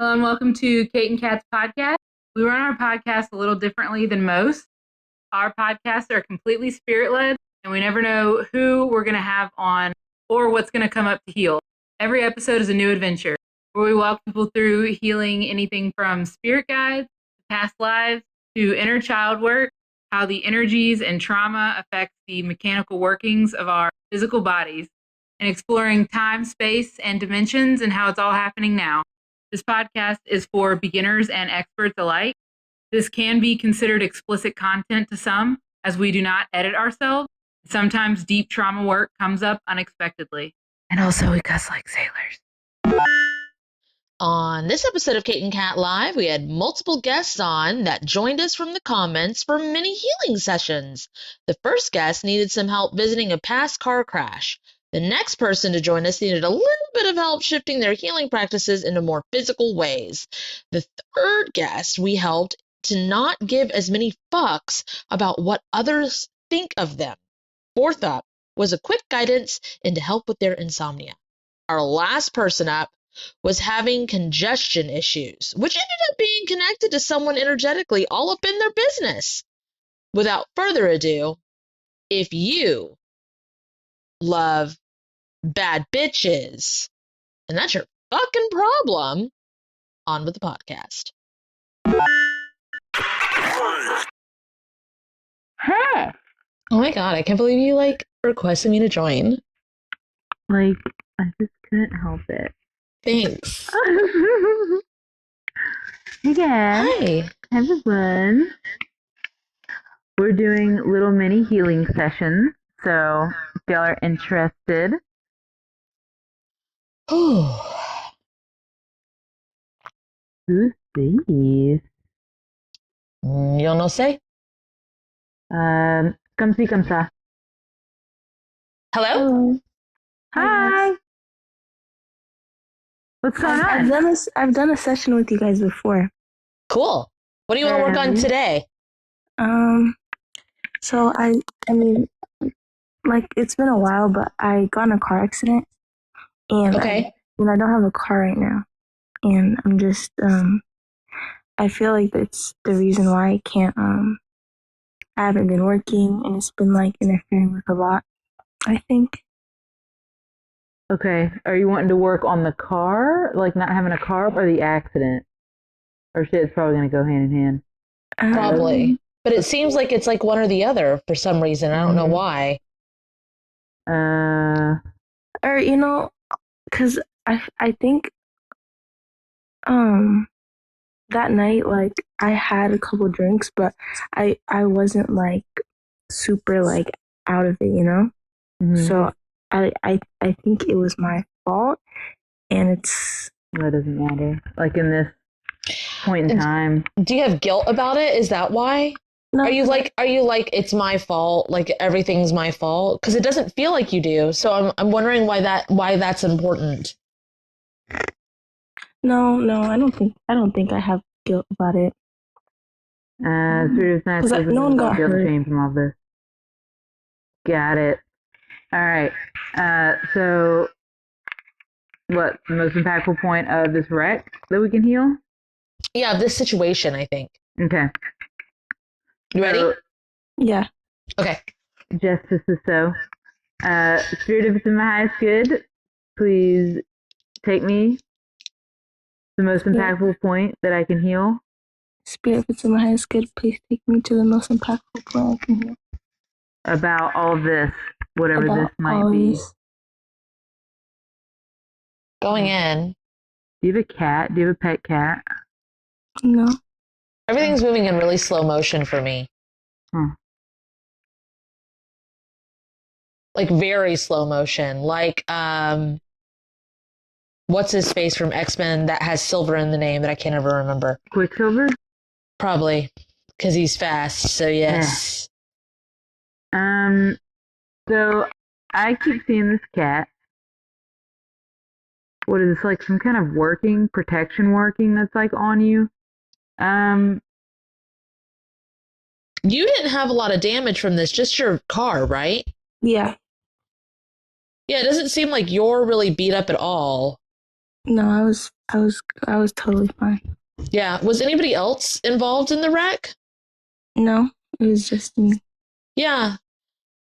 Hello and welcome to Kate and Kat's podcast. We run our podcast a little differently than most. Our podcasts are completely spirit-led, and we never know who we're going to have on or what's going to come up to heal. Every episode is a new adventure where we walk people through healing anything from spirit guides, past lives, to inner child work, how the energies and trauma affect the mechanical workings of our physical bodies, and exploring time, space, and dimensions and how it's all happening now. This podcast is for beginners and experts alike. This can be considered explicit content to some, as we do not edit ourselves. Sometimes deep trauma work comes up unexpectedly. And also, we cuss like sailors. On this episode of Kate and Kat Live, we had multiple guests on that joined us from the comments for mini healing sessions. The first guest needed some help visiting a past car crash. The next person to join us needed a little bit of help shifting their healing practices into more physical ways. The third guest we helped to not give as many fucks about what others think of them. Fourth up was a quick guidance into help with their insomnia. Our last person up was having congestion issues, which ended up being connected to someone energetically all up in their business. Without further ado, if you love bad bitches, and that's your fucking problem, on with the podcast. Hey! Oh my god, I can't believe you, requested me to join. I just couldn't help it. Thanks. Hey guys. Hi. Everyone. We're doing little mini healing sessions, so if y'all are interested. Oh. Who's these? Yo no sé. Come see, come sa. Hello? Hello. Hi. What's going on? I've done a session with you guys before. Cool. What do you want to work on today? So I mean, it's been a while, but I got in a car accident, and Okay. I don't have a car right now, and I'm just I feel like that's the reason why I can't I haven't been working, and it's been interfering with a lot, I think. Okay. Are you wanting to work on the car, like not having a car, or the accident? Or shit's probably going to go hand in hand. Probably. But it seems like it's one or the other for some reason. I don't know why. Or because I think that night I had a couple drinks, but I wasn't super out of it, Mm-hmm. So I think it was my fault, and it's That doesn't matter. Like in this point in time. Do you have guilt about it? Is that why? no, Are you like it's my fault, like everything's my fault? Because it doesn't feel like you do. So I'm wondering why that's important. no, I don't think I have guilt about it. Serious nice. No one got hurt. Shame from all this. Got it. All right. So, what's the most impactful point of this wreck that we can heal? Yeah, this situation, I think. Okay. You ready? So, Yeah. Okay. justice is so. Spirit, if it's in my highest good, please take me to the most impactful point that I can heal. Spirit, if it's in my highest good, please take me to the most impactful point I can hear. About all of this, whatever About this might all be. this. Going in. Do you have a cat? Do you have a pet cat? No. Everything's moving in really slow motion for me. Like very slow motion. What's his face from X-Men that has silver in the name that I can't ever remember? Quicksilver? Probably. Because he's fast, so yes. So I keep seeing this cat. What is this, some kind of protection working that's on you? You didn't have a lot of damage from this, just your car, right? Yeah. Yeah, it doesn't seem like you're really beat up at all. No, I was totally fine. Yeah. Was anybody else involved in the wreck? No, it was just me. Yeah.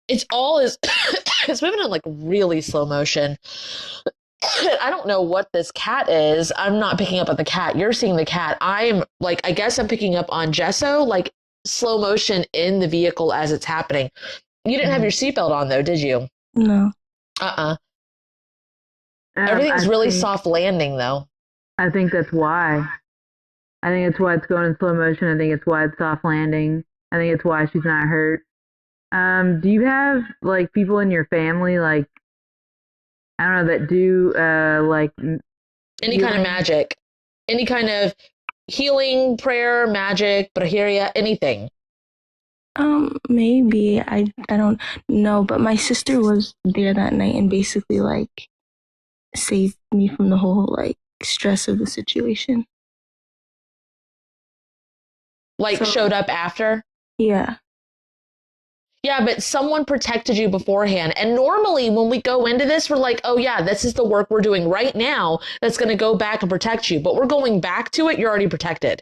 It's moving in like really slow motion. I don't know what this cat is. I'm not picking up on the cat. You're seeing the cat. I'm like, I guess I'm picking up on gesso, like slow motion in the vehicle as it's happening. You didn't have your seatbelt on though, did you? No. Everything's really soft landing though. I think that's why. I think it's why it's going in slow motion. I think it's why it's soft landing. I think it's why she's not hurt. Do you have like people in your family, like, I don't know, that do like any kind of magic, any kind of healing, prayer, magic, brujeria, anything? Maybe I don't know, but my sister was there that night and basically like saved me from the whole like stress of the situation. Like showed up after? Yeah. Yeah, but someone protected you beforehand. And normally when we go into this, we're like, oh yeah, this is the work we're doing right now that's going to go back and protect you. But we're going back to it, you're already protected.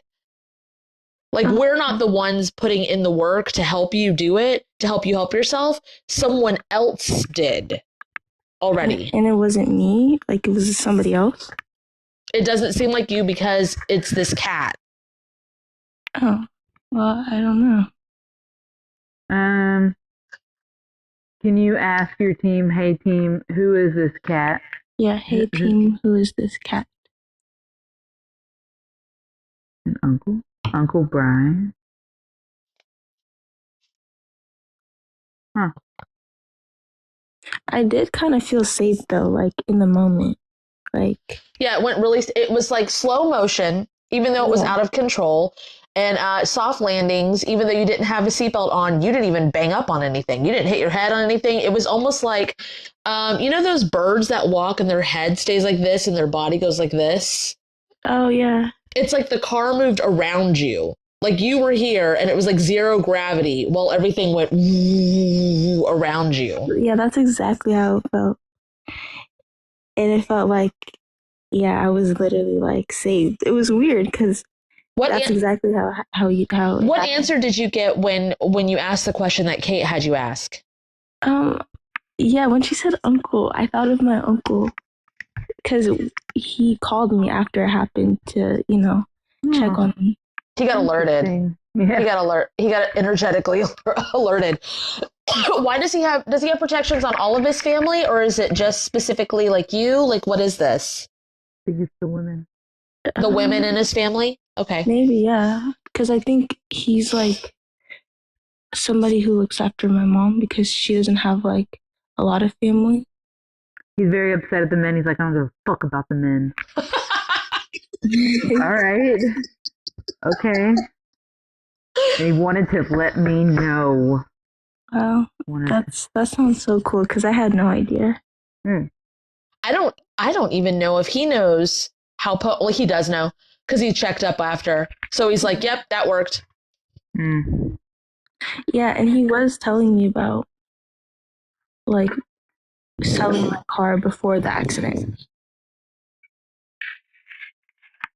Like, we're not the ones putting in the work to help you do it, to help you help yourself. Someone else did already. And it wasn't me, like it was somebody else? It doesn't seem like you because it's this cat. Oh, well, I don't know. Can you ask your team, hey team, who is this cat? Yeah, hey team, who is this cat? And Uncle Brian. Huh. I did kind of feel safe though, like in the moment. Like, yeah, it was like slow motion, even though it was out of control, and soft landings, even though you didn't have a seatbelt on. You didn't even bang up on anything. You didn't hit your head on anything. It was almost like, you know those birds that walk and their head stays like this and their body goes like this? oh yeah. It's like the car moved around you. Like you were here and it was like zero gravity while everything went around you. Yeah, that's exactly how it felt. And it felt like, yeah, I was literally like saved. It was weird because that's exactly how What answer did you get when you asked the question that Kate had you ask? Yeah, when she said uncle, I thought of my uncle because he called me after it happened to, check on me. He got alerted. Yeah. He got energetically alerted. Why does he have protections on all of his family, or is it just specifically like you? Like, what is this? I think it's the women. The women in his family? Okay. Maybe, yeah. Because I think he's like somebody who looks after my mom because she doesn't have like a lot of family. He's very upset at the men. He's like, I don't give a fuck about the men. All right. Okay. They wanted to let me know. Wow, that sounds so cool because I had no idea. I don't even know if he knows how. Well, he does know because he checked up after. So he's like, "Yep, that worked." Yeah, and he was telling me about like selling my car before the accident.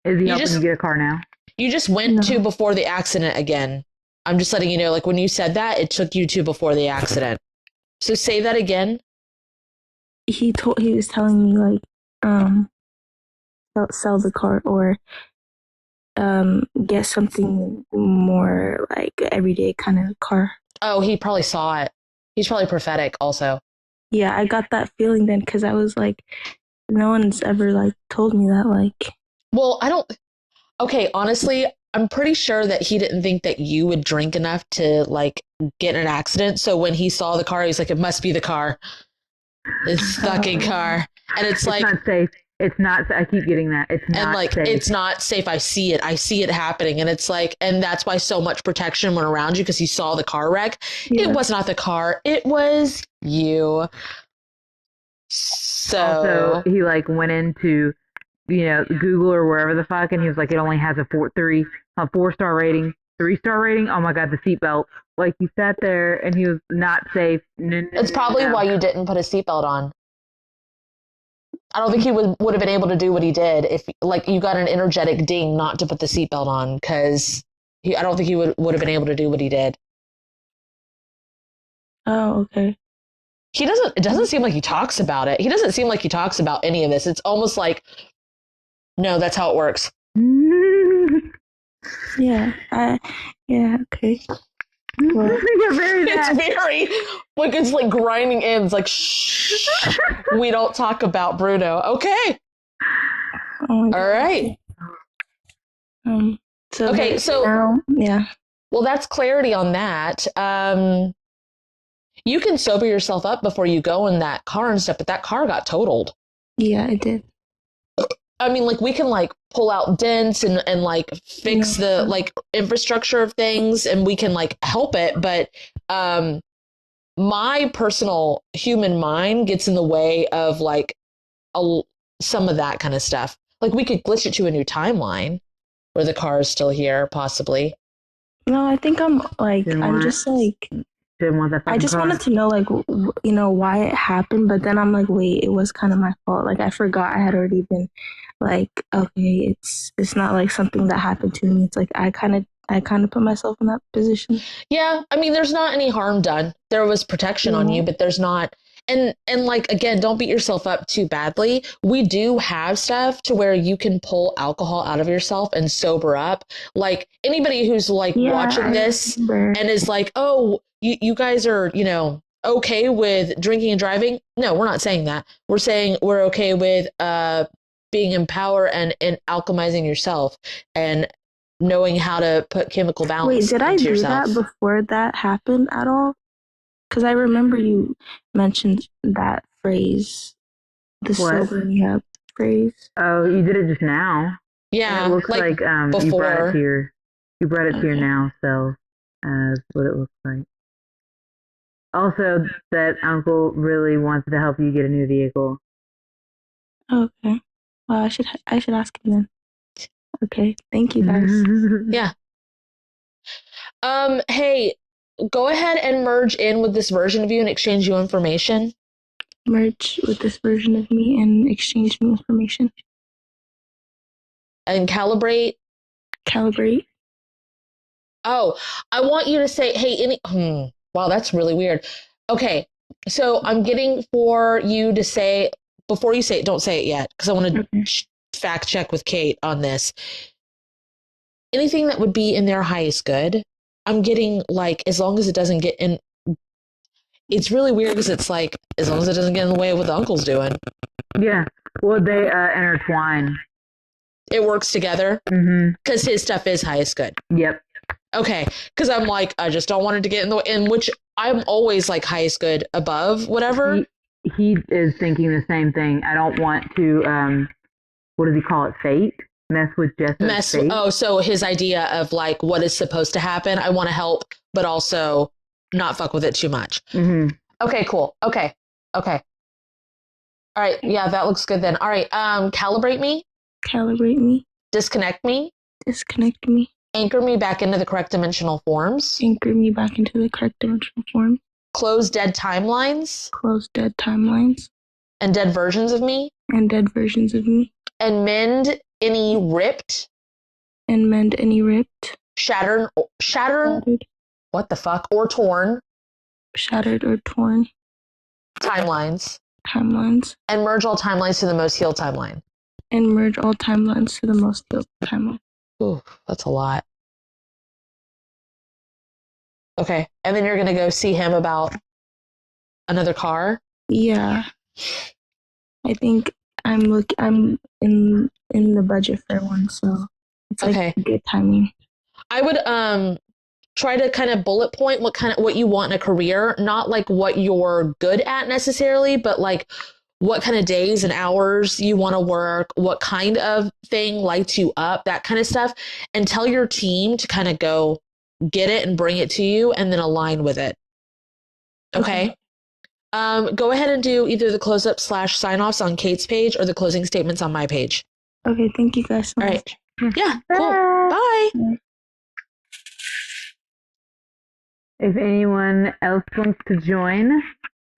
Is he helping you get a car now? You just went to before the accident again. I'm just letting you know, like when you said that, it took you to before the accident. So say that again. He was telling me like, sell the car or get something more like everyday kind of car. Oh, he probably saw it. He's probably prophetic also. Yeah, I got that feeling then because I was like, no one's ever like told me that. Like, well, okay, honestly, I'm pretty sure that he didn't think that you would drink enough to like get in an accident. So when he saw the car, he's like, it must be the car. This fucking car. And it's like, not safe. It's not, I keep getting that. It's not safe. It's not safe. I see it happening. And it's like, and that's why so much protection went around you because he saw the car wreck. Yeah. It was not the car. It was you. So also, he like went into, Google or wherever the fuck, and he was like, it only has a 4-star rating, 3-star rating. Oh my God, the seatbelt. Like he sat there and he was not safe. It's probably why you didn't put a seatbelt on. I don't think he would have been able to do what he did if, like, you got an energetic ding not to put the seatbelt on, because I don't think he would have been able to do what he did. Oh, okay. It doesn't seem like he talks about it. He doesn't seem like he talks about any of this. It's almost like, no, that's how it works. Yeah. Okay. Well, It's very, like, it's like grinding ends, like, shh, we don't talk about Bruno. Okay. oh my God. All right. Okay, so now, yeah. Well, that's clarity on that. You can sober yourself up before you go in that car and stuff, but that car got totaled. Yeah, it did. I mean, like, we can like pull out dents and like fix the like infrastructure of things, and we can like help it, but my personal human mind gets in the way of like some of that kind of stuff. Like, we could glitch it to a new timeline where the car is still here, possibly. No, I think I just wanted to know, like, why it happened, but then I'm like, wait, it was kind of my fault. Like, I forgot I had already been like, okay, it's not like something that happened to me. It's like I kind of put myself in that position. Yeah, I mean, there's not any harm done. There was protection on you, but there's not. And like, again, don't beat yourself up too badly. We do have stuff to where you can pull alcohol out of yourself and sober up. Like, anybody who's like watching this and is like, oh, you guys are, okay with drinking and driving. No, we're not saying that. We're saying we're okay with being in power and alchemizing yourself and knowing how to put chemical balance. Wait, did I do yourself. that before that happened at all? Because I remember you mentioned that phrase, the sobering up phrase. Oh, you did it just now. Yeah, and it looks like before. you brought it to your now self as what it looks like. Also, that uncle really wants to help you get a new vehicle. Okay. Well, I should ask him then. Okay. Thank you, guys. Yeah. Hey, go ahead and merge in with this version of you and exchange you information. Merge with this version of me and exchange me information. And calibrate. Calibrate. Oh, I want you to say, hey, wow, that's really weird. Okay, so I'm getting for you to say, before you say it, don't say it yet, because I want to fact check with Kate on this. Anything that would be in their highest good, I'm getting like, as long as it doesn't get in. It's really weird because it's like, as long as it doesn't get in the way of what the uncle's doing. Yeah, well, they intertwine. It works together because his stuff is highest good. Yep. Okay, because I'm like, I just don't want it to get in the way, in which I'm always like highest good above whatever. He is thinking the same thing. I don't want to, what does he call it, fate? Mess with Jessica's fate? Oh, so his idea of like what is supposed to happen, I want to help, but also not fuck with it too much. Okay, cool. Okay. All right, yeah, that looks good then. All right, calibrate me. Calibrate me. Disconnect me. Disconnect me. Anchor me back into the correct dimensional forms. Anchor me back into the correct dimensional forms. Close dead timelines. Close dead timelines. And dead versions of me. And dead versions of me. And mend any ripped. And mend any ripped. Shattered. What the fuck? Or torn. Shattered or torn. Timelines. And merge all timelines to the most healed timeline. And merge all timelines to the most healed timeline. Ooh, that's a lot. Okay, and then you're gonna go see him about another car? Yeah. I think I'm in the budget for one, so it's like good timing. I would try to kind of bullet point what you want in a career, not like what you're good at necessarily, but like what kind of days and hours you want to work, what kind of thing lights you up, that kind of stuff, and tell your team to kind of go get it and bring it to you and then align with it. Okay. Go ahead and do either the close up / sign offs on Kate's page or the closing statements on my page. Okay. Thank you guys so much. All right. Yeah. Cool. Bye. If anyone else wants to join,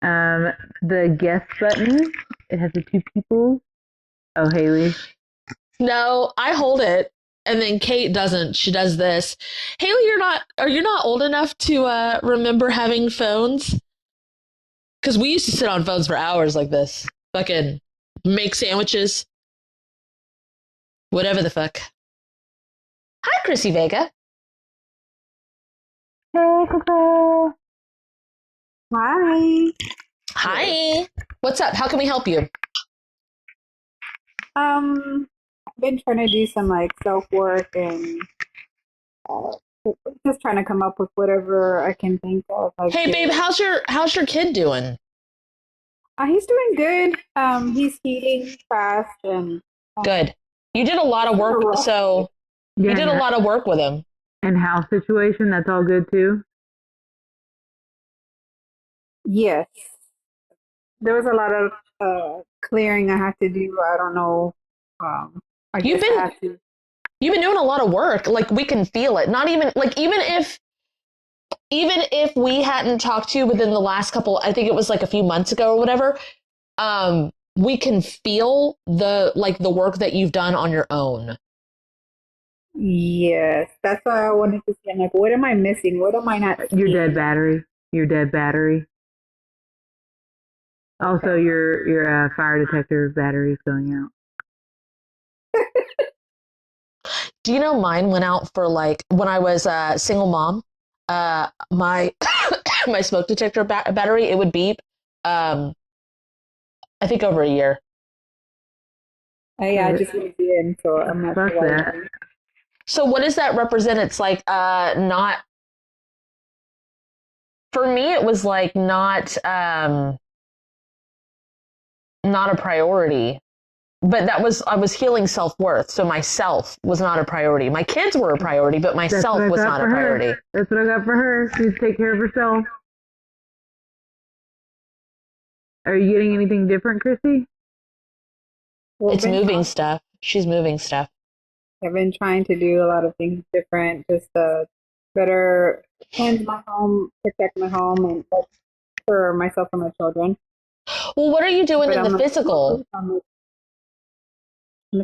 The guest button. It has the two people. Oh, Haley. No, I hold it, and then Kate doesn't. She does this. Haley, are you not old enough to remember having phones? Because we used to sit on phones for hours like this. Fucking make sandwiches. Whatever the fuck. Hi, Chrissy Vega. Hey, Coco. Hi. Hi. What's up? How can we help you? I've been trying to do some like self work and uh, just trying to come up with whatever I can think of. Hey, babe, how's your kid doing? He's doing good. He's healing fast and Good. You did a lot of work, so you did a lot of work with him. And house situation, that's all good too? yes, there was a lot of clearing I had to do. I don't know. I You've guess been- I have to. You've been doing a lot of work. Like, we can feel it. Not even like even if we hadn't talked to you within the last couple, I think it was like a few months ago or whatever, we can feel the work that you've done on your own. Yes, that's why I wanted to say. I'm like, what am I missing? What am I not? Your seeing? dead battery. Your dead battery. Also, your fire detector battery is going out. Do you know mine went out for like when I was a single mom? My my smoke detector battery, it would beep. I think over a year. Yeah, I just moved in, so I'm not Fuck sure. that. So what does that represent? It's like not for me. It was like not a priority. But I was healing self-worth, so myself was not a priority. My kids were a priority, but myself was not a priority. That's what I got for her. She's take care of herself. Are you getting anything different, Chrissy? Well, It's moving stuff. She's moving stuff. I've been trying to do a lot of things different, just better cleanse my home, protect my home, and for myself and my children. Well, what are you doing But in the physical?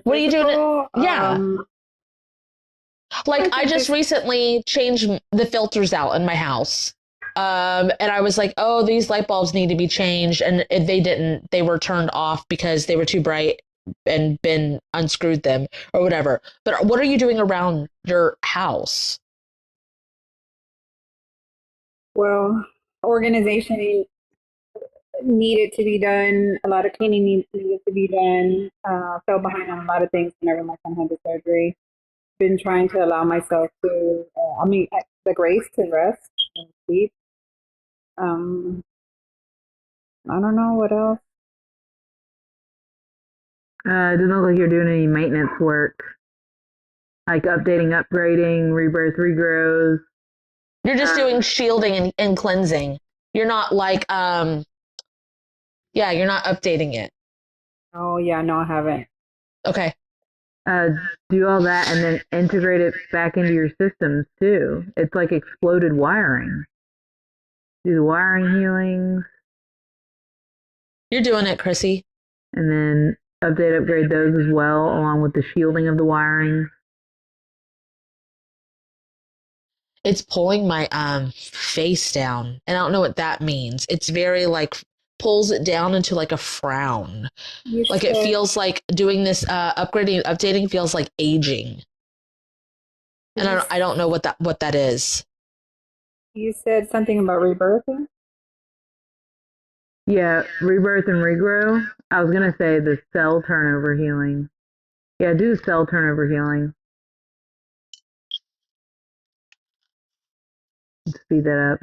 What are you doing? Yeah. Like, I just recently changed the filters out in my house. And I was like, oh, these light bulbs need to be changed. And they didn't. They were turned off because they were too bright and Ben unscrewed them or whatever. But what are you doing around your house? Well, organization needed to be done. A lot of cleaning needed to be done. Fell behind on a lot of things whenever my son had the surgery. Been trying to allow myself to, the grace to rest and sleep. I don't know what else. It doesn't look like you're doing any maintenance work. Like updating, upgrading, rebirth, regrows. You're just doing shielding and cleansing. You're not like, you're not updating it. Oh, yeah, no, I haven't. Okay. Do all that and then integrate it back into your systems too. It's like exploded wiring. Do the wiring healings. You're doing it, Chrissy. And then update, upgrade those as well, along with the shielding of the wiring. It's pulling my face down, and I don't know what that means. It's very like pulls it down into like a frown. Like it feels like doing this upgrading and updating feels like aging. And I don't know what that is. You said something about rebirthing? Yeah, rebirth and regrow. I was gonna say the cell turnover healing. Yeah, do the cell turnover healing. Speed that up.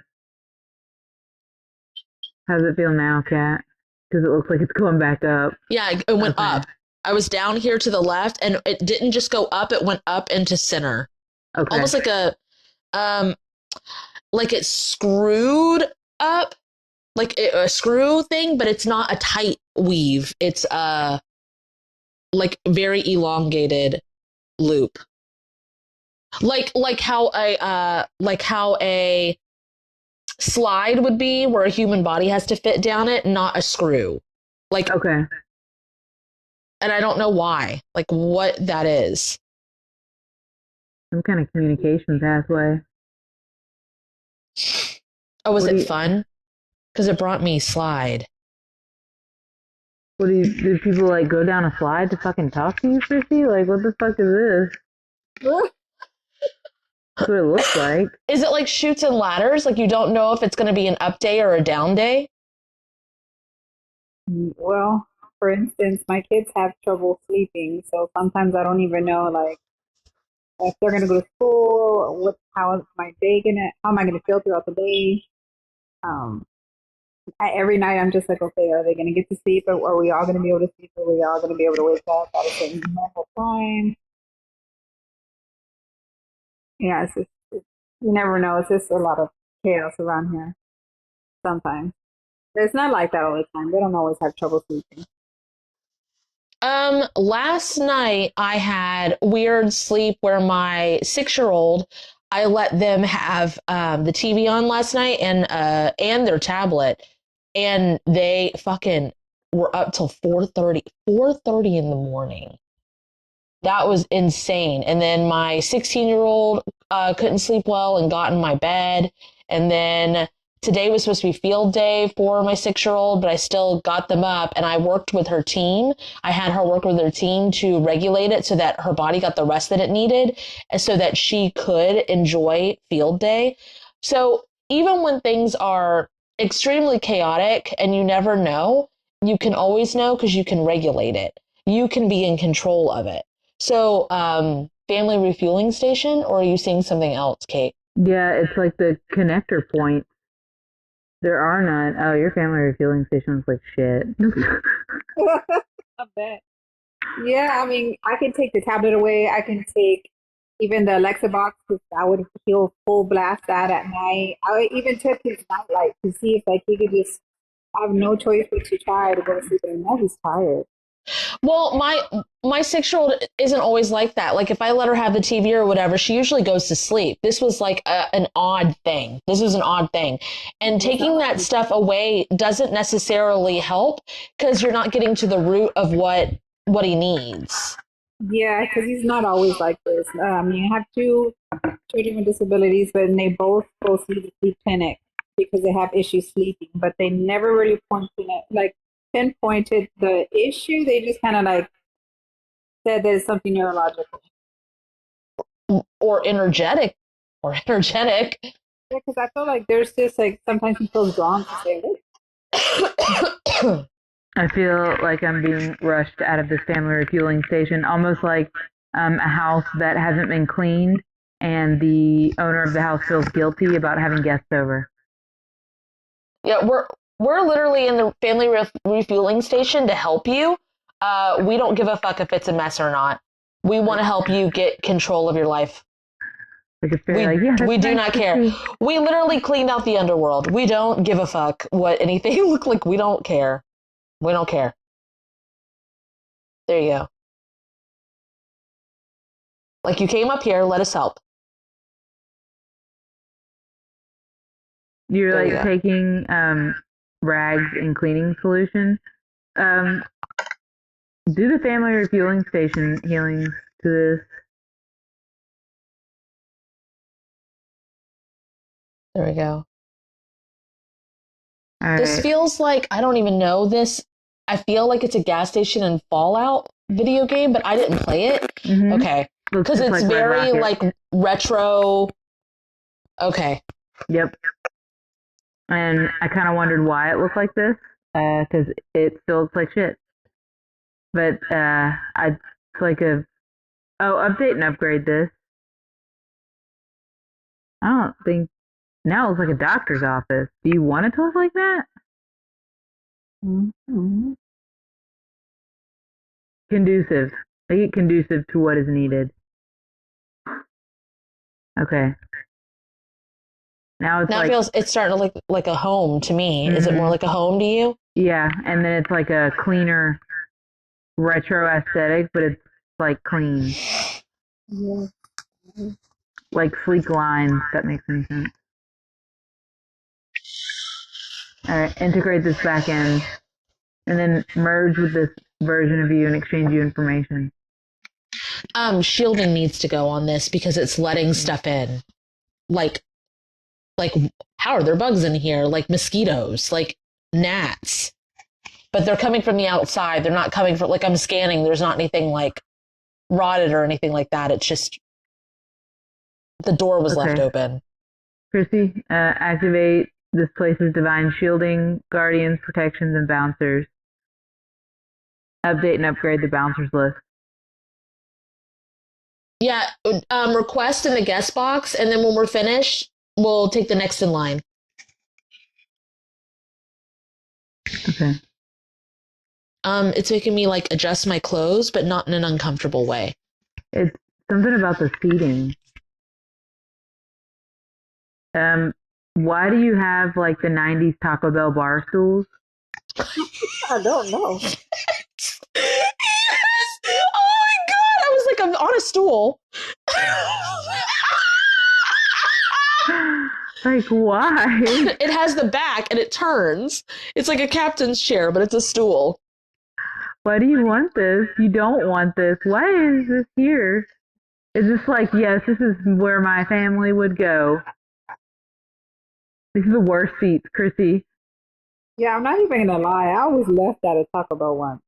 How does it feel now, Kat? Because it looks like it's going back up. Yeah, it went up. I was down here to the left, and it didn't just go up; it went up into center. Okay. Almost like like it screwed up, like a screw thing, but it's not a tight weave. It's like very elongated loop. Like how a slide would be where a human body has to fit down it, not a screw. Like, Okay. And I don't know why, like what that is. Some kind of communication pathway. Oh, was it fun? Because it brought me slide. What do people like go down a slide to fucking talk to you, Chrissy? Like, what the fuck is this? That's what it looks like. Is it like chutes and ladders? Like you don't know if it's going to be an up day or a down day? Well, for instance, my kids have trouble sleeping, so sometimes I don't even know, like, if they're gonna go to school, how is my day how am I gonna feel throughout the day? Every night I'm just like, okay, are they gonna get to sleep? Or are we all gonna be able to sleep? Are we all gonna be able to wake up at a certain normal time? Yeah, you never know. It's just a lot of chaos around here sometimes. It's not like that all the time. They don't always have trouble sleeping. Last night I had weird sleep where my 6-year-old, I let them have the TV on last night and their tablet, and they fucking were up till 4:30 in the morning. That was insane. And then my 16-year-old couldn't sleep well and got in my bed. And then today was supposed to be field day for my 6-year-old, but I still got them up and I worked with her team. I had her work with her team to regulate it so that her body got the rest that it needed and so that she could enjoy field day. So even when things are extremely chaotic and you never know, you can always know because you can regulate it. You can be in control of it. So, family refueling station, or are you seeing something else, Kate? Yeah, it's like the connector point. There are none. Oh, your family refueling station is like shit. I bet. Yeah, I mean, I can take the tablet away. I can take even the Alexa box because he'll full blast that at night. I even took his nightlight to see if like he could just have no choice but to try to go to sleep. And now he's tired. Well, my 6-year-old isn't always like that. Like if I let her have the TV or whatever, she usually goes to sleep. This was like an odd thing. This was an odd thing. And taking that stuff away doesn't necessarily help because you're not getting to the root of what he needs. Yeah, because he's not always like this. You have two children with disabilities, but they both go to the sleep clinic because they have issues sleeping, but they never really pinpointed the issue. They just kind of like said there's something neurological or energetic. Yeah, because I feel like there's just like sometimes he feels drawn to say I feel like I'm being rushed out of this family refueling station, almost like a house that hasn't been cleaned, and the owner of the house feels guilty about having guests over. Yeah, we're literally in the family refueling station to help you. We don't give a fuck if it's a mess or not. We want to help you get control of your life. We do not care. We literally cleaned out the underworld. We don't give a fuck what anything look like. We don't care. We don't care. There you go. Like you came up here, let us help. You're like taking rags and cleaning solution. Do the family refueling station healings to this. There we go. All this right. feels like, I don't even know this. I feel like it's a gas station in Fallout video game, but I didn't play it. Mm-hmm. Okay. Because it's like very like retro. Okay. Yep. And I kind of wondered why it looked like this, because it still looks like shit. But it's like update and upgrade this. I don't think now it looks like a doctor's office. Do you want it to look like that? Mm-hmm. Conducive. Make it conducive to what is needed. Okay. Now it's starting to look like a home to me. Mm-hmm. Is it more like a home to you? Yeah, and then it's like a cleaner retro aesthetic, but it's like clean. Yeah. Like sleek lines, if that makes any sense. All right, integrate this back in, and then merge with this version of you and exchange you information. Shielding needs to go on this because it's letting stuff in. Like how are there bugs in here? Like mosquitoes, like gnats. But they're coming from the outside. They're not coming from, like, I'm scanning. There's not anything like rotted or anything like that. It's just the door was left open. Chrissy, activate this place's divine shielding, guardians, protections, and bouncers. Update and upgrade the bouncers list. Yeah, request in the guest box, and then when we're finished, we'll take the next in line. Okay. It's making me like adjust my clothes, but not in an uncomfortable way. It's something about the seating. Why do you have like the 90s Taco Bell bar stools? I don't know. Yes! Oh my god! I was like, I'm on a stool. Like, why? It has the back and it turns. It's like a captain's chair, but it's a stool. Why do you want this? You don't want this. Why is this here? Is this like, yes, this is where my family would go? These are the worst seats, Chrissy. Yeah, I'm not even gonna lie. I was left at a Taco Bell once.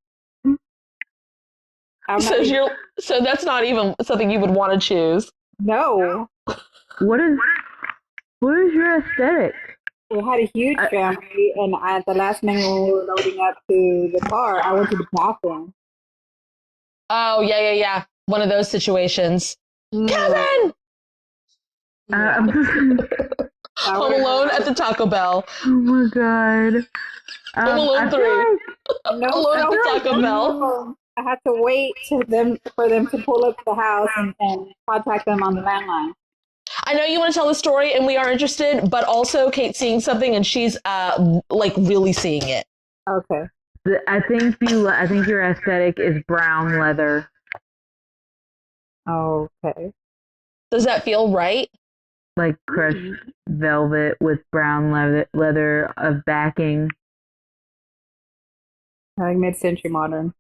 So that's not even something you would want to choose. No. What is your aesthetic? We had a huge family, and at the last minute when we were loading up to the car, I went to the bathroom. Oh, yeah. One of those situations. Kevin! Home Alone at the Taco Bell. Oh my god. Home Alone 3. Alone at the Taco Bell. I had to wait for them to pull up to the house and contact them on the landline. I know you want to tell the story, and we are interested, but also Kate's seeing something, and she's like really seeing it. Okay. I think your aesthetic is brown leather. Okay. Does that feel right? Like crushed velvet with brown leather of backing. Like mid-century modern.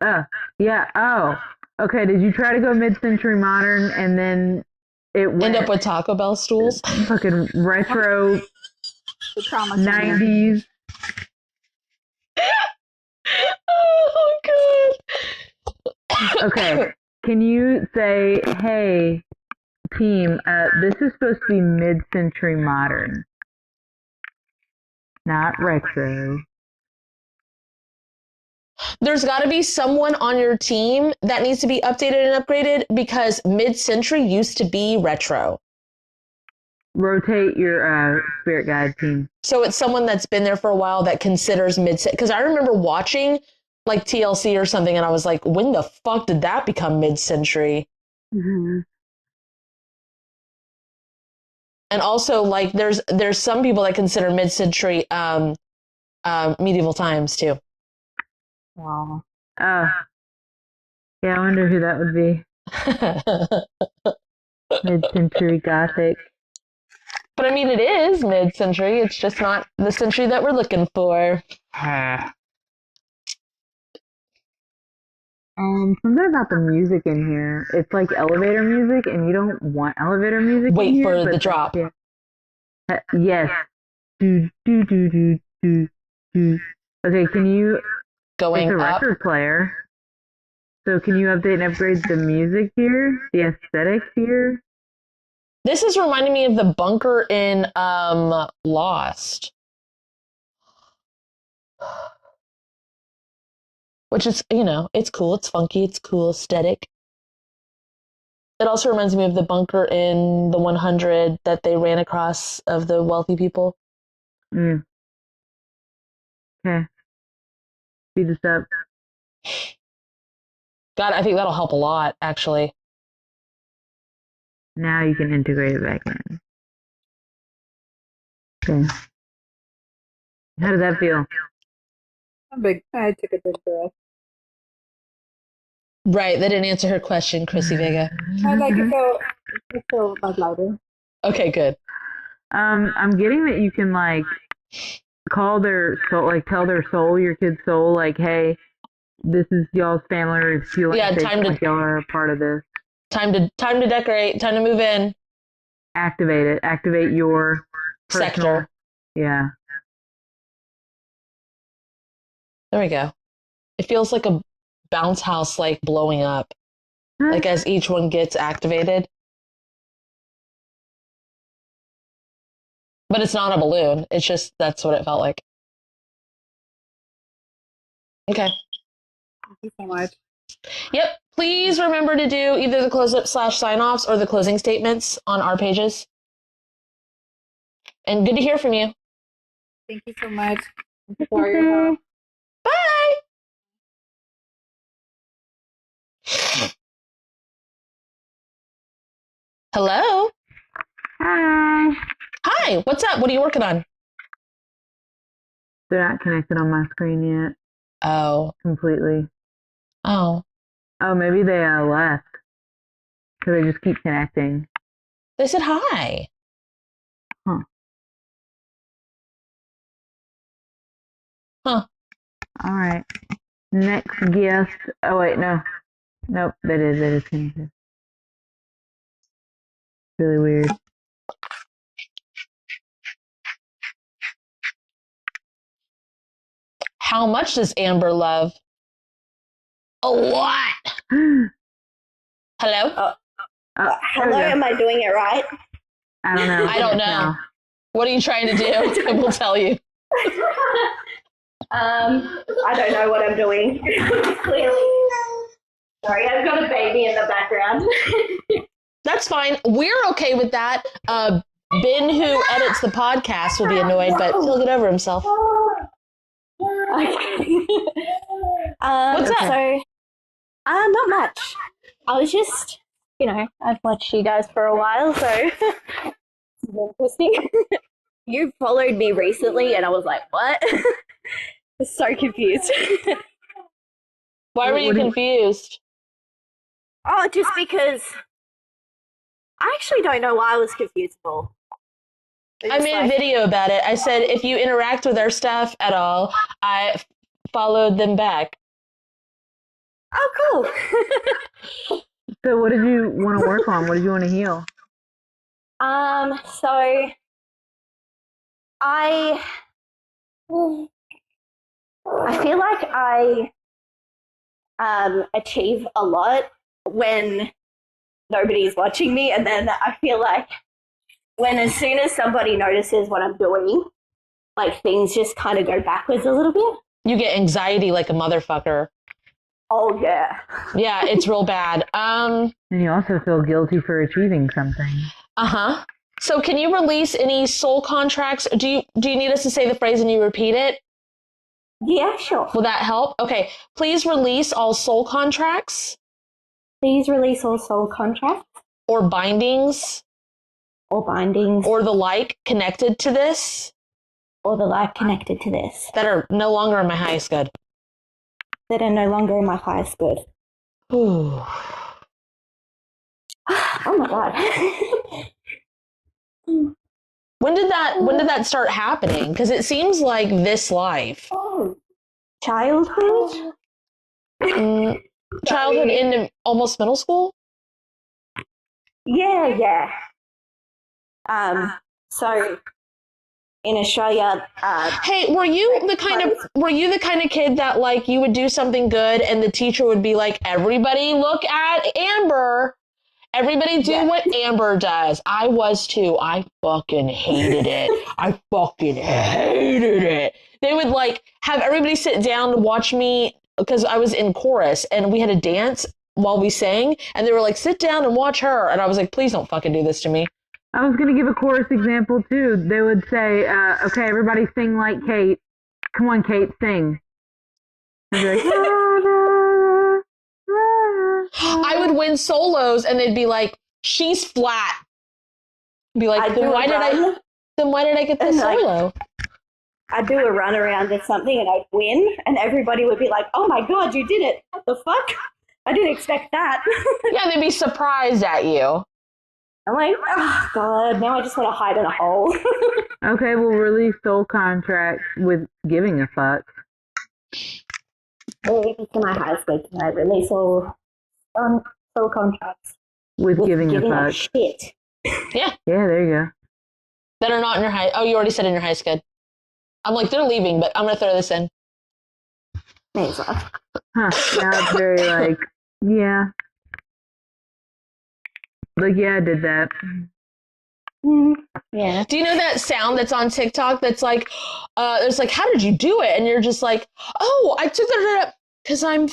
Oh, yeah. Oh, okay. Did you try to go mid-century modern and then it end up with Taco Bell stools? Fucking retro 90s. Oh, God. Okay. Can you say, hey, team, this is supposed to be mid-century modern, not retro. There's got to be someone on your team that needs to be updated and upgraded because mid-century used to be retro. Rotate your spirit guide team. So it's someone that's been there for a while that considers mid-century. Because I remember watching like TLC or something, and I was like, when the fuck did that become mid-century? Mm-hmm. And also, like, there's some people that consider mid-century medieval times too. Wow. Yeah, I wonder who that would be. Mid-century Gothic. But I mean, it is mid-century. It's just not the century that we're looking for. Something about the music in here. It's like elevator music, and you don't want elevator music. Wait in here, for the drop. Yeah. Yes. Do. Okay, can you? Going it's a up. record player. So can you update and upgrade the music here? The aesthetics here? This is reminding me of the bunker in Lost. Which is, it's cool, it's funky, it's cool aesthetic. It also reminds me of the bunker in the 100 that they ran across of the wealthy people. Okay. Speed this up. God, I think that'll help a lot, actually. Now you can integrate it back in. Okay. How does that feel? I took a big breath. Right, that didn't answer her question, Chrissy Vega. I like it felt like lighter. Okay, good. I'm getting that you can like Call their soul, like tell their soul, your kid's soul, like, hey, this is y'all's family, or feel like y'all are a part of this. Time to decorate, time to move in. Activate it. Activate your personal sector. Yeah. There we go. It feels like a bounce house, like blowing up, like as each one gets activated. But it's not a balloon. It's just, that's what it felt like. Okay. Thank you so much. Yep. Please remember to do either the close-up / sign-offs or the closing statements on our pages. And good to hear from you. Thank you so much. Thank you for your help. Bye. Hello. Hi. Hi. What's up? What are you working on? They're not connected on my screen yet. Oh. Completely. Oh. Oh, maybe they left. So they just keep connecting. They said hi. Huh. Huh. All right. Next guest. Oh, wait, no. Nope, they did connected. Really weird. How much does Amber love? A lot. Hello? Hello, am I doing it right? I don't know. I don't know. What are you trying to do? I will tell you. I don't know what I'm doing. Clearly. Sorry, I've got a baby in the background. That's fine. We're okay with that. Ben, who edits the podcast, will be annoyed, but he'll get over himself. Okay. What's up? So, not much. I was just, I've watched you guys for a while, so it's interesting. You followed me recently, and I was like, what? I was so confused. Why were you confused? Oh, just because I actually don't know why I was confused at all. I made a video about it. I said, if you interact with our staff at all, I followed them back. Oh, cool. So what did you want to work on? What did you want to heal? So I feel like I achieve a lot when nobody's watching me, and then I feel like as soon as somebody notices what I'm doing, like things just kind of go backwards a little bit. You get anxiety like a motherfucker. Oh yeah. Yeah, it's real bad. And you also feel guilty for achieving something. Uh-huh. So can you release any soul contracts? Do you need us to say the phrase and you repeat it? Yeah, sure. Will that help? Okay. Please release all soul contracts. Please release all soul contracts. Or bindings. Or bindings. Or the like connected to this. Or the like connected to this. That are no longer in my highest good. That are no longer in my highest good. Ooh. Oh my god. When did that start happening? Because it seems like this life. Oh. Childhood? Childhood into almost middle school? Yeah. So in Australia, hey, were you the kind of kid that like you would do something good and the teacher would be like, everybody look at Amber. Everybody do what Amber does. I was too. I fucking hated it. I fucking hated it. They would like have everybody sit down to watch me because I was in chorus and we had a dance while we sang and they were like, sit down and watch her. And I was like, please don't fucking do this to me. I was going to give a chorus example too. They would say, okay, everybody sing like Kate. Come on, Kate, sing. I'd be like, I would win solos and they'd be like, she's flat. Be like, then why did I get this solo? I'd do a run around or something and I'd win and everybody would be like, oh my god, you did it. What the fuck? I didn't expect that. Yeah, they'd be surprised at you. I'm like, oh God, now I just want to hide in a hole. Okay, well, release soul contracts with giving a fuck. Maybe to my high school, can I release all soul contracts With giving a fuck. shit? Yeah. Yeah, there you go. That are not in your high. Oh, you already said in your high school. I'm like, they're leaving, but I'm going to throw this in. May as well. Huh. Now it's very like, yeah. Like, yeah, I did that. Yeah. Do you know that sound that's on TikTok that's like, it's like, how did you do it? And you're just like, oh, I took that because I'm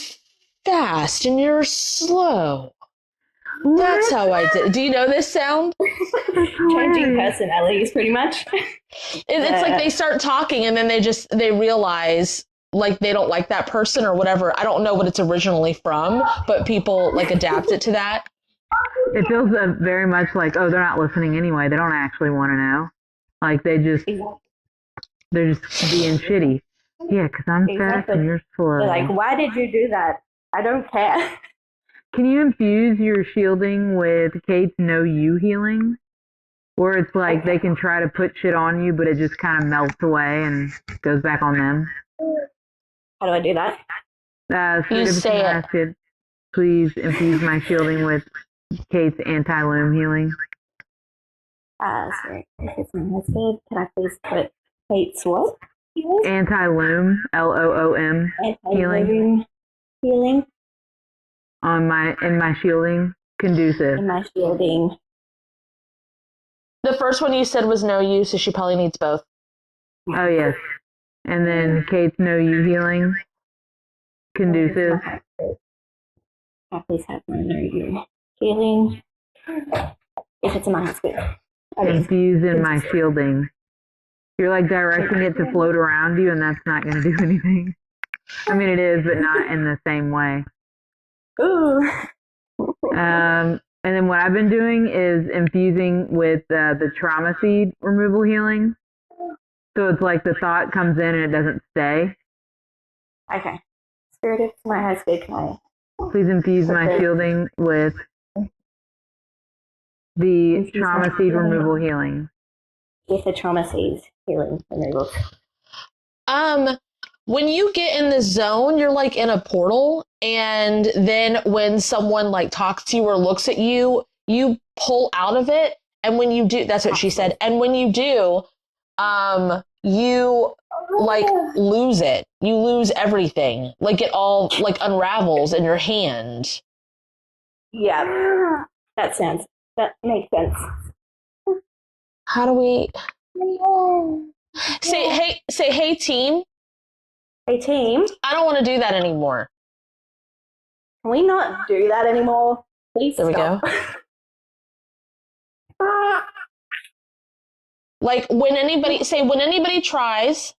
fast and you're slow. That's how I did. Do you know this sound? Changing personalities, pretty much. It's like they start talking and then they realize like they don't like that person or whatever. I don't know what it's originally from, but people like adapt it to that. It feels very much like, oh, they're not listening anyway. They don't actually want to know. Like they're just being shitty. Yeah, because I'm fast and you're slow. They're like, why did you do that? I don't care. Can you infuse your shielding with Kate's no you healing? Where it's like they can try to put shit on you, but it just kind of melts away and goes back on them. How do I do that? You say it. Please infuse my shielding with Kate's anti-loom healing. Sorry. If it's my husband, can I please put Kate's what? Anti-loom, LOOM Healing. In my shielding, conducive. In my shielding. The first one you said was no you, so she probably needs both. Oh yes. And then Kate's no you healing, conducive. Please have my no you healing. If it's in my husband. Infused in my shielding. You're like directing it to float around you, and that's not going to do anything. I mean, it is, but not in the same way. Ooh. And then what I've been doing is infusing with the trauma seed removal healing. So it's like the thought comes in and it doesn't stay. Okay. Spirit of my husband, can I? Please infuse my shielding with the trauma seed removal healing. With the trauma seed healing removal. When you get in the zone, you're like in a portal, and then when someone like talks to you or looks at you, you pull out of it, and when you do, that's what she said. And when you do, you like lose it. You lose everything. Like it all like unravels in your hand. Yeah. That makes sense. How do we say hey team? Hey team. I don't want to do that anymore. Can we not do that anymore? Please There stop. we go. Like when anybody tries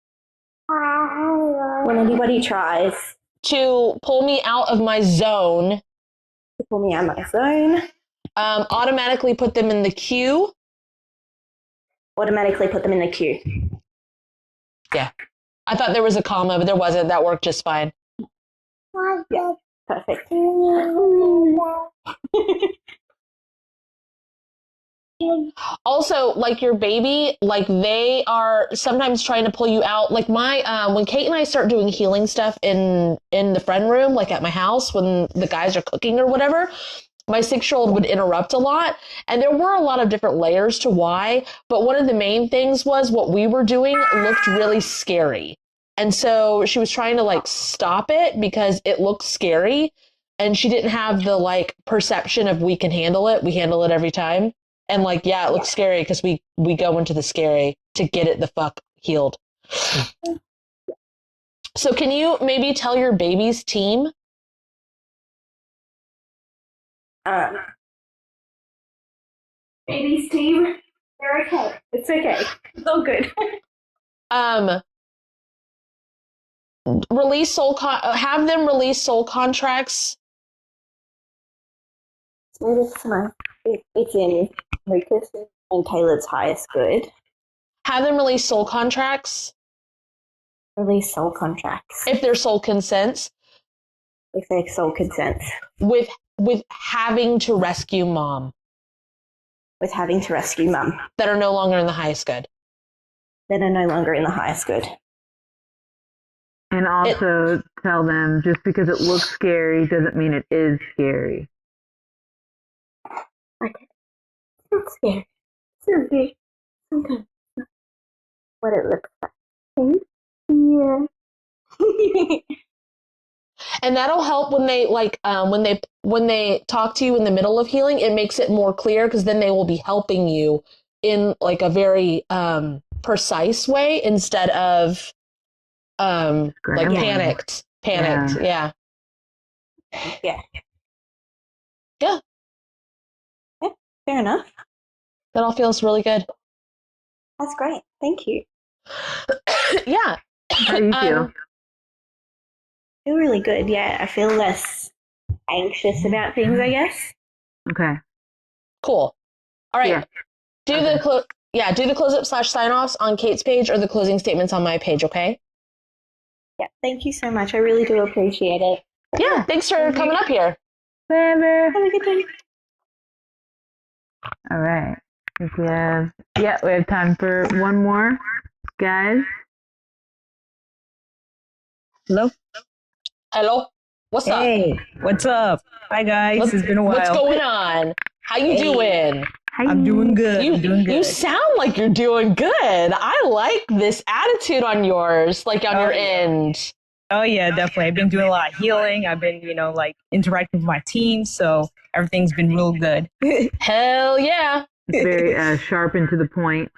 to pull me out of my zone, automatically put them in the queue. Yeah. I thought there was a comma, but there wasn't. That worked just fine. Yeah. Perfect. Also, like your baby, like they are sometimes trying to pull you out. Like when Kate and I start doing healing stuff in the friend room, like at my house when the guys are cooking or whatever, my 6-year-old would interrupt a lot. And there were a lot of different layers to why. But one of the main things was what we were doing looked really scary. And so she was trying to like stop it because it looked scary. And she didn't have the like perception of we can handle it. We handle it every time. And like, yeah, it looks scary because we go into the scary to get it the fuck healed. So can you maybe tell your baby's team? Baby's team, they're okay. It's okay. It's all good. Have them release soul contracts. It's in Lucas and Caleb's highest good. Have them release soul contracts. Release soul contracts. If their soul consents. With having to rescue mom. with having to rescue Mum that are no longer in the highest good. that are no longer in the highest good. And also tell them just because it looks scary doesn't mean it is scary. Okay. It's not scary. It's okay. Sometimes it's not what it looks like. Okay? Yeah. And that'll help when they when they talk to you in the middle of healing. It makes it more clear because then they will be helping you in like a very precise way instead of like panicked. Yeah. Yeah. Yeah. Yeah. Fair enough. That all feels really good. That's great. Thank you. Yeah. How do you feel? I feel really good. Yeah, I feel less anxious about things, I guess. Okay. Cool. All right. Yeah. Do the close up / sign offs on Kate's page or the closing statements on my page, okay? Yeah, thank you so much. I really do appreciate it. Yeah, thanks for coming up here. Whatever. Have a good day. All right. If we have, we have time for one more, guys. Hello? Hello. What's up? Hey, what's up? Hi, guys. It's been a while. What's going on? How you doing? I'm doing good. I'm doing good. You sound like you're doing good. I like this attitude on yours, like on your end. Oh, yeah, definitely. I've been doing a lot of healing. I've been, interacting with my team, so everything's been real good. Hell yeah. It's very sharp and to the point.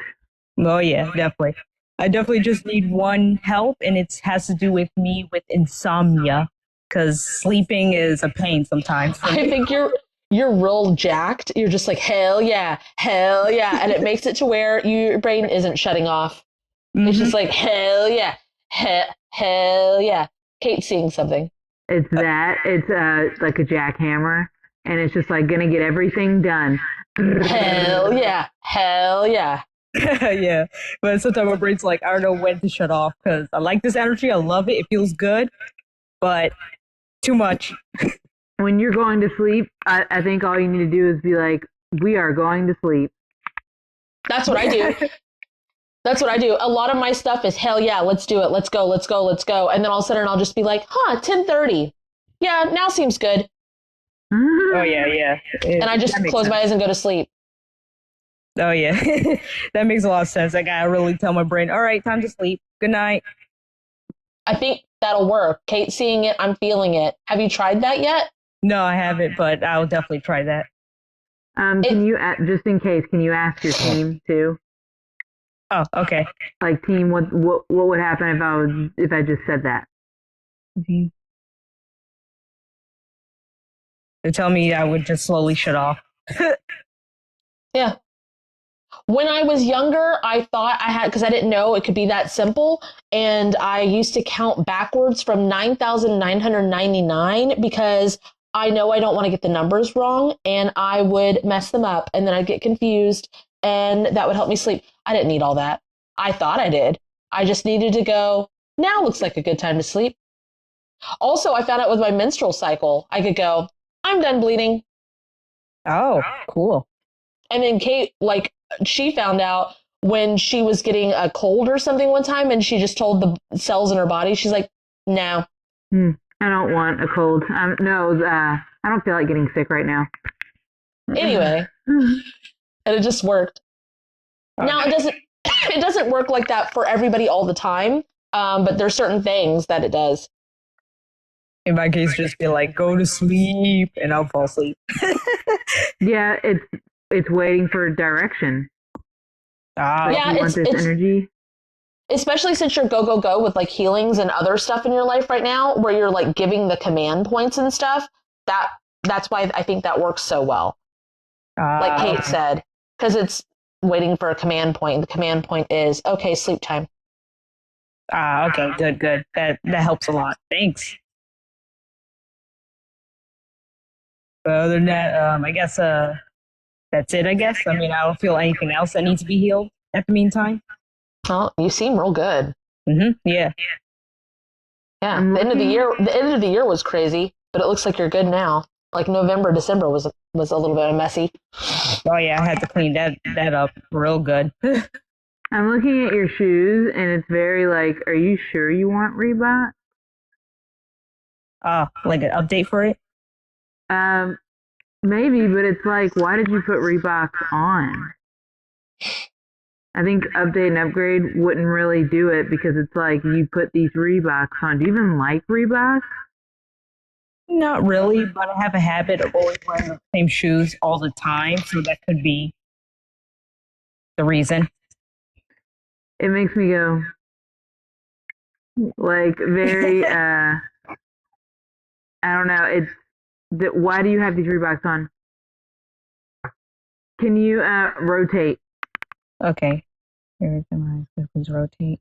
Oh, yeah, definitely. I definitely just need one help, and it has to do with me with insomnia, because sleeping is a pain sometimes. I think you're real jacked. You're just like, hell yeah. And it makes it to where your brain isn't shutting off. Mm-hmm. It's just like, hell yeah. Hell yeah. Kate's seeing something. It's like a jackhammer, and it's just like gonna get everything done. Hell yeah. Yeah, but sometimes my brain's like, I don't know when to shut off because I like this energy. I love it. It feels good, but too much. When you're going to sleep, I think all you need to do is be like, we are going to sleep. That's what I do. A lot of my stuff is, hell yeah, let's do it. Let's go. And then all of a sudden I'll just be like, 10:30. Yeah, now seems good. Oh, yeah. And I just close my eyes and go to sleep. Oh, yeah. That makes a lot of sense. I gotta really tell my brain, all right, time to sleep. Good night. I think that'll work. Kate's seeing it. I'm feeling it. Have you tried that yet? No, I haven't, but I'll definitely try that. Can you, just in case, can you ask your team too? Oh, okay. Like, team, what would happen if I just said that? They tell me I would just slowly shut off. Yeah. When I was younger, I thought I had, because I didn't know it could be that simple. And I used to count backwards from 9,999 because I know I don't want to get the numbers wrong and I would mess them up and then I'd get confused and that would help me sleep. I didn't need all that. I thought I did. I just needed to go, now looks like a good time to sleep. Also, I found out with my menstrual cycle, I could go, I'm done bleeding. Oh, cool. And then Kate, she found out when she was getting a cold or something one time and she just told the cells in her body, she's like, no. I don't want a cold. No, I don't feel like getting sick right now. Anyway, and it just worked. Okay. Now, it doesn't work like that for everybody all the time, but there's certain things that it does. In my case, just be like, go to sleep, and I'll fall asleep. Yeah, it's waiting for direction. Yeah, you want this energy. Especially since you're go with like healings and other stuff in your life right now, where you're like giving the command points and stuff. That's why I think that works so well. Like Kate said, because it's waiting for a command point. The command point is, okay, sleep time. Okay, good. That helps a lot. Thanks. But other than that, I guess that's it, I guess. I mean, I don't feel anything else that needs to be healed at the meantime. Well, you seem real good. Mm-hmm. Yeah. Yeah. The end of the year was crazy, but it looks like you're good now. Like November, December was a little bit messy. Oh yeah, I had to clean that up real good. I'm looking at your shoes, and it's very like, are you sure you want Reebok? Like an update for it? Maybe, but it's like, why did you put Reeboks on? I think update and upgrade wouldn't really do it because it's like you put these Reeboks on. Do you even like Reeboks? Not really, but I have a habit of always wearing the same shoes all the time, so that could be the reason. It makes me go, like, very, I don't know. Why do you have these Reeboks on? Can you rotate? Okay. Here is my please rotate.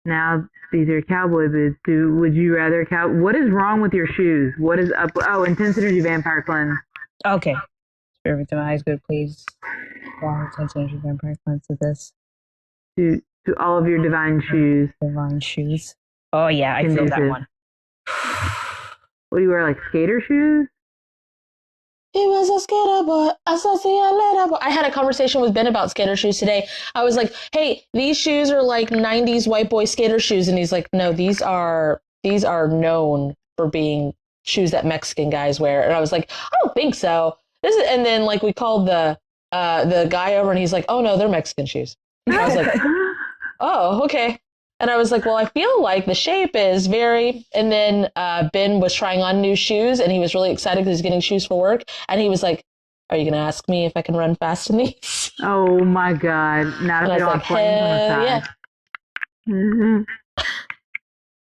Now these are cowboy boots. Would you rather what is wrong with your shoes? What is up? Oh, intense energy vampire cleanse. Okay. Spirit with my eyes good, please. Wow, intense energy vampire cleanse to this. To all of your divine shoes. Divine shoes. Oh yeah, I feel that one. What do you wear, like skater shoes? He was a skater boy. I saw see you later. Boy. I had a conversation with Ben about skater shoes today. I was like, "Hey, these shoes are like '90s white boy skater shoes," and he's like, "No, these are known for being shoes that Mexican guys wear." And I was like, "I don't think so." And then like we called the guy over, and he's like, "Oh no, they're Mexican shoes." And I was like, "Oh, okay." And I was like, well, I feel like the shape is very, and then Ben was trying on new shoes and he was really excited because he's getting shoes for work. And he was like, are you going to ask me if I can run fast in these? Oh my God. Not if they don't have flames on the side. Yeah. Mm-hmm.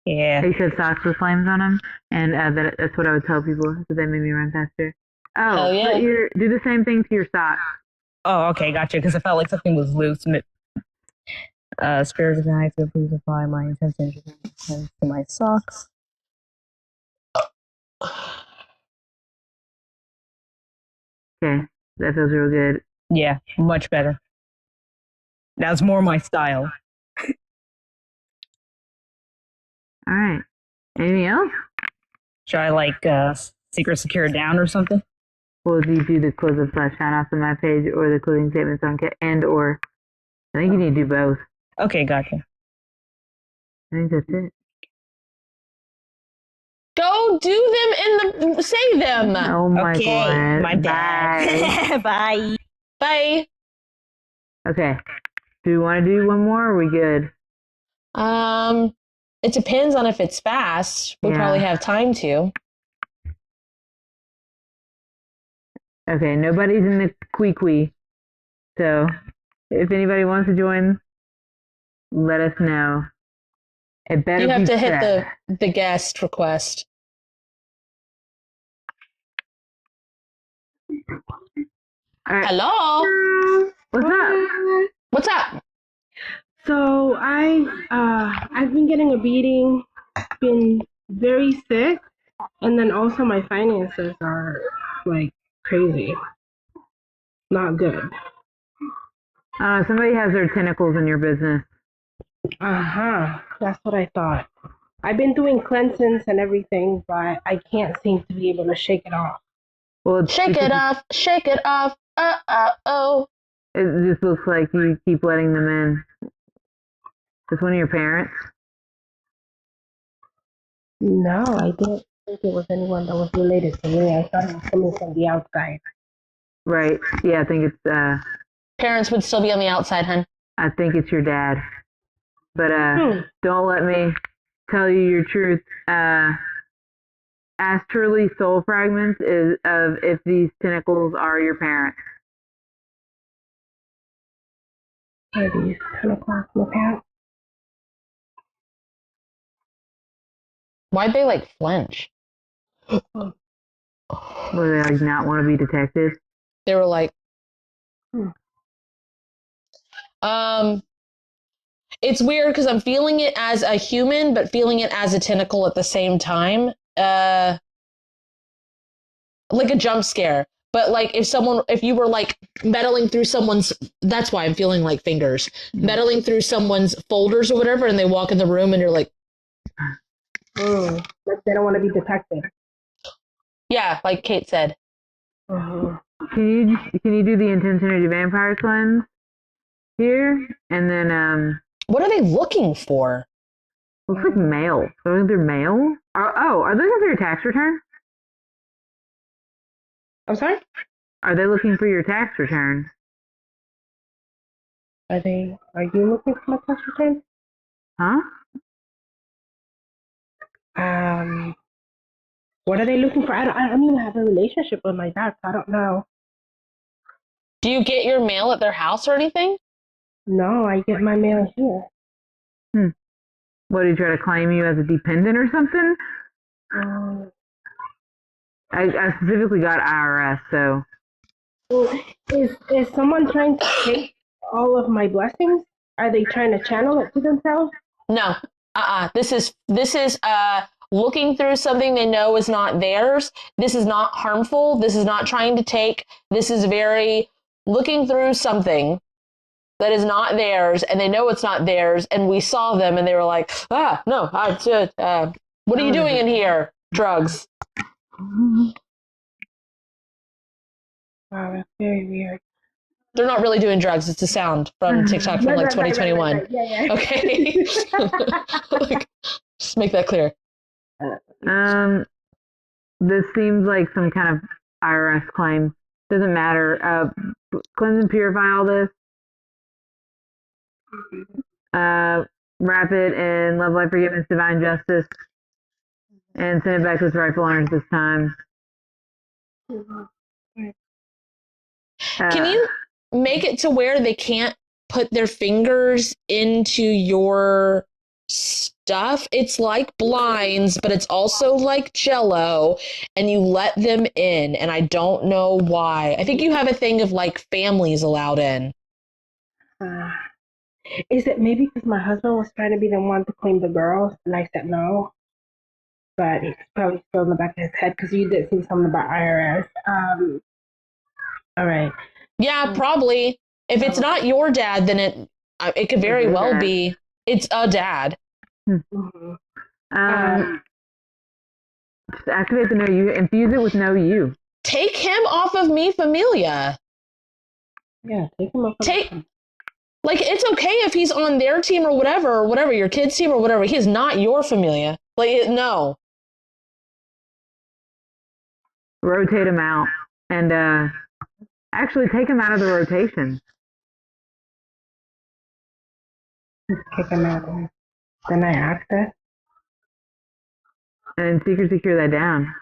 Yeah. They said socks with flames on them. And that's what I would tell people. So they made me run faster. Oh, yeah. Do the same thing to your socks. Oh, okay, gotcha. Because I felt like something was loose. Spirit of the night, so please apply my intense energy to my socks. Okay, that feels real good. Yeah, much better. That's more my style. All right. Anything else? Should I like secret secure down or something? Well, do you do the close up / shine off on my page or the closing statements on or I think you need to do both. Okay, gotcha. I think that's it. Go do them say them. Oh my God. My bad. Bye. Bye. Okay. Do you want to do one more or are we good? It depends on if it's fast. We probably have time to. Okay, nobody's in the quee. So if anybody wants to join, let us know. It better you have be to set. hit the guest request. All right. Hello. What's up? What's up? So I've been getting a beating, been very sick, and then also my finances are like crazy. Not good. Somebody has their tentacles in your business. That's what I thought. I've been doing cleansings and everything, but I can't seem to be able to shake it off. Well, Shake it off. Shake it off. Oh. It just looks like you keep letting them in. Is one of your parents? No, I didn't think it was anyone that was related to me. I thought it was coming from the outside. Right. Yeah, I think it's Parents would still be on the outside, hun. I think it's your dad. But don't let me tell you your truth. Astrally soul fragments is of if these tentacles are your parents. Are these tentacles my parents? Why'd they like flinch? Would they like not want to be detected? They were like, it's weird because I'm feeling it as a human, but feeling it as a tentacle at the same time. Like a jump scare. But like if you were like meddling through that's why I'm feeling like fingers, meddling through someone's folders or whatever, and they walk in the room and you're like, Like they don't want to be detected. Yeah, like Kate said. Mm-hmm. Can you do the intensity vampire cleanse here? And then What are they looking for? looks like mail. They're looking through mail. Are they looking for your tax return? I'm sorry? Are they looking for your tax return? Are you looking for my tax return? Huh? What are they looking for? I don't even have a relationship with my dad, so I don't know. Do you get your mail at their house or anything? No, I get my mail here. What, did he try to claim you as a dependent or something? I specifically got IRS, so. Is someone trying to take all of my blessings? Are they trying to channel it to themselves? No. This is looking through something they know is not theirs. This is not harmful. This is not trying to take. This is very looking through something that is not theirs, and they know it's not theirs, and we saw them and they were like, no, I should, what are you doing in here? Drugs. Wow, that's very weird. They're not really doing drugs. It's a sound from TikTok from like 2021. Right. Yeah. Okay. Like, just make that clear. This seems like some kind of IRS claim. Doesn't matter. Cleanse and purify all this. Wrap it in love, life, forgiveness, divine justice, and send it back to its rightful owners this time. Can you make it to where they can't put their fingers into your stuff? It's like blinds, but it's also like Jello, and you let them in, and I don't know why. I think you have a thing of like families allowed in. Is it maybe because my husband was trying to be the one to claim the girls, and I said no? But it's probably still in the back of his head because you did say something about IRS. All right. Yeah, probably. If it's not your dad, then it could very well be it's a dad. Mm-hmm. Just activate the know you, infuse it with know you. Take him off of me, familia. Yeah, take him off. Like, it's okay if he's on their team or whatever, your kid's team or whatever. He's not your familia. Like, no. Rotate him out and actually take him out of the rotation. Kick him out. Then I access. And secure that down.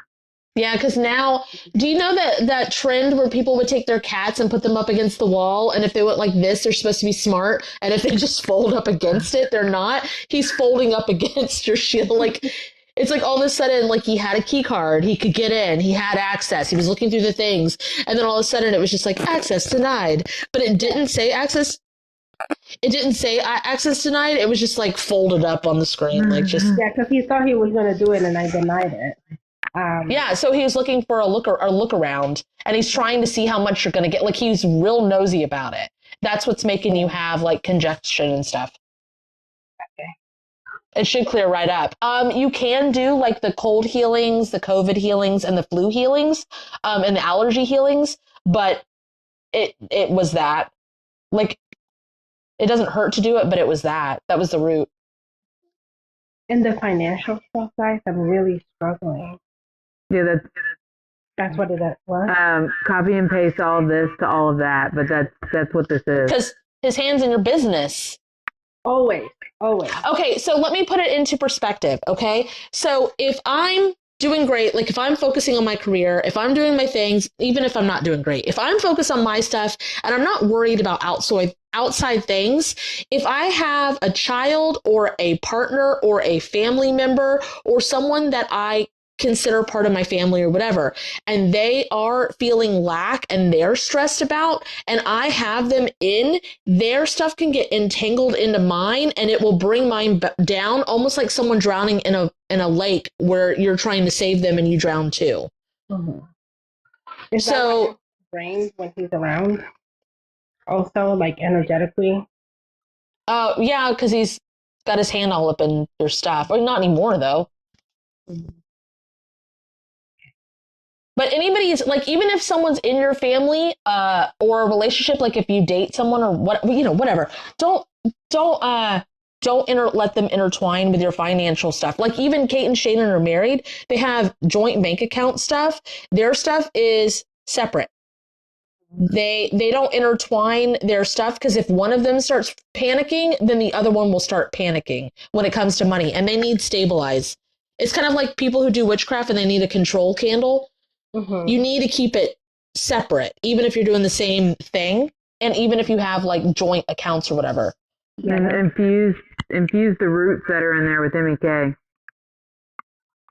Yeah, because now, do you know that trend where people would take their cats and put them up against the wall, and if they went like this, they're supposed to be smart, and if they just fold up against it, they're not? He's folding up against your shield. Like, it's like all of a sudden, like, he had a key card, he could get in, he had access, he was looking through the things, and then all of a sudden it was just like, access denied. But it didn't say access denied. It was just like folded up on the screen, like just. Yeah, because he thought he was going to do it, and I denied it. Yeah, so he was looking for a look around, and he's trying to see how much you're going to get. Like, he's real nosy about it. That's what's making you have like congestion and stuff. Okay. It should clear right up. You can do like the cold healings, the COVID healings, and the flu healings, and the allergy healings, but it was that. Like, it doesn't hurt to do it, but it was that. That was the root. In the financial stuff, guys, I'm really struggling. Yeah, that's what it was. Copy and paste all of this to all of that, but that's what this is. Because his hand's in your business. Always. Okay, so let me put it into perspective, okay? So if I'm doing great, like if I'm focusing on my career, if I'm doing my things, even if I'm not doing great, if I'm focused on my stuff and I'm not worried about outside things, if I have a child or a partner or a family member or someone that I consider part of my family or whatever, and they are feeling lack and they're stressed about, and I have them in, their stuff can get entangled into mine, and it will bring mine down, almost like someone drowning in a lake where you're trying to save them and you drown too. Mm-hmm. Is so that brain when he's around? Also, like energetically? Yeah, because he's got his hand all up in your stuff. Or not anymore, though. But anybody is like, even if someone's in your family or a relationship, like if you date someone or what, whatever, don't let them intertwine with your financial stuff. Like even Kate and Shannon are married. They have joint bank account stuff. Their stuff is separate. They don't intertwine their stuff, because if one of them starts panicking, then the other one will start panicking when it comes to money, and they need stabilize. It's kind of like people who do witchcraft and they need a control candle. Mm-hmm. You need to keep it separate, even if you're doing the same thing, and even if you have like joint accounts or whatever. And infuse the roots that are in there with MEK.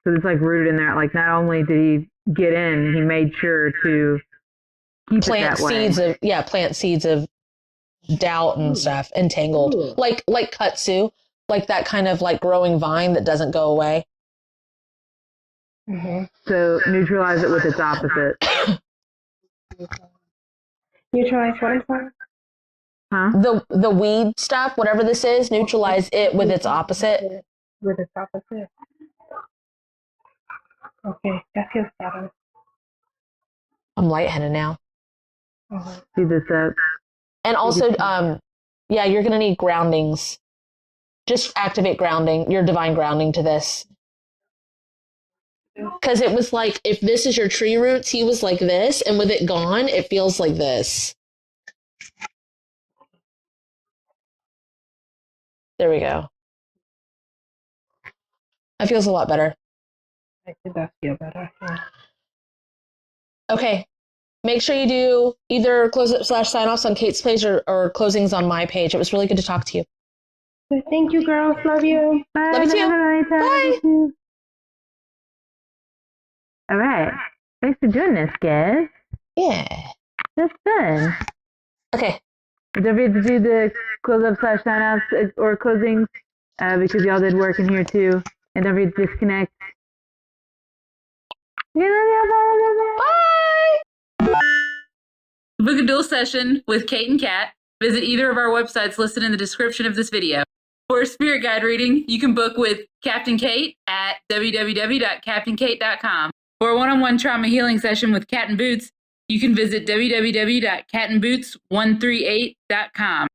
So it's like rooted in there. Like not only did he get in, he made sure to keep plant it that seeds way. plant seeds of doubt and stuff, entangled. Like kudzu, like that kind of like growing vine that doesn't go away. Mm-hmm. So neutralize it with its opposite. Neutralize what I'm sorry? Huh? The weed stuff, whatever this is, neutralize it with its opposite. With its opposite. Okay, that feels better. I'm lightheaded now. Uh-huh. See this up. And also, yeah, you're gonna need groundings. Just activate grounding, your divine grounding to this. Because it was like, if this is your tree roots, he was like this, and with it gone, it feels like this. There we go. That feels a lot better. I think that feel better. Yeah. Okay. Make sure you do either close up / sign offs on Kate's page or closings on my page. It was really good to talk to you. Thank you, girls. Love you. Bye. Love you too. Bye. All right. Thanks for doing this, guys. Yeah. That's fun. Okay. Don't forget to do the close up / sign offs or closings because y'all did work in here too. And don't forget to disconnect. Bye. Book a dual session with Kate and Kat. Visit either of our websites listed in the description of this video. For a spirit guide reading, you can book with Captain Kate at www.captainkate.com. For a one-on-one trauma healing session with Cat and Boots, you can visit www.catandboots138.com.